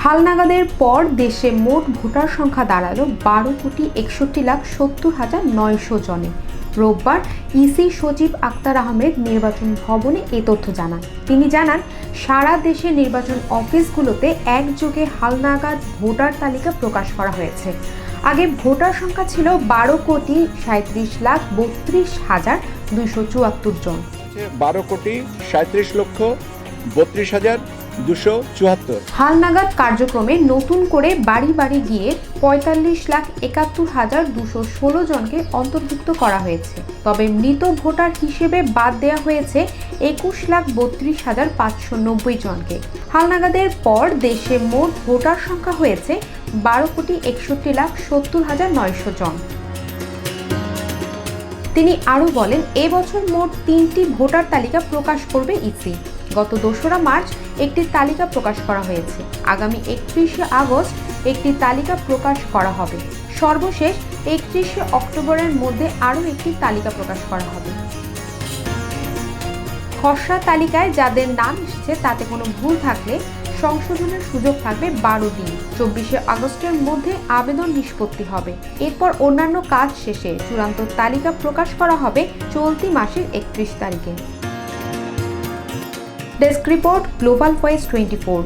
হালনাগাদের পর দেশে মোট ভোটার সংখ্যা দাঁড়ালো 12,61,70,900 জনে। রোববার ইসি সচিব আক্তার আহমেদ নির্বাচন ভবনে এ তথ্য জানান। তিনি জানান, সারা দেশে নির্বাচন অফিসগুলোতে একযোগে হালনাগাদ ভোটার তালিকা প্রকাশ করা হয়েছে। আগে ভোটার সংখ্যা ছিল 12,37,32,274 জন। 12,37,32,274 হালনাগাদ কার্যক্রমে নতুন করে বাড়ি বাড়ি গিয়ে 45,71,216 জনকে অন্তর্ভুক্ত করা হয়েছে। তবে মৃত ভোটার হিসেবে বাদ দেওয়া হয়েছে 21,32,590 জনকে। হালনাগাদের পর দেশে মোট ভোটার সংখ্যা হয়েছে 12,61,70,900 জন। তিনি আরও বলেন, এবছর মোট 3টি ভোটার তালিকা প্রকাশ করবে ইসি। গত 2রা মার্চ একটি তালিকা প্রকাশ করা হয়েছে। আগামী 31শে আগস্ট একটি তালিকা প্রকাশ করা হবে। সর্বশেষ 31শে অক্টোবরের মধ্যে আরও একটি তালিকা প্রকাশ করা হবে। খসড়া তালিকায় যাদের নাম এসেছে তাতে কোনো ভুল থাকলে সংশোধনের সুযোগ থাকবে 12 দিন। 24শে আগস্টের মধ্যে আবেদন নিষ্পত্তি হবে। এরপর অন্যান্য কাজ শেষে চূড়ান্ত তালিকা প্রকাশ করা হবে চলতি মাসের 31 তারিখে। Desk report, global voice 24।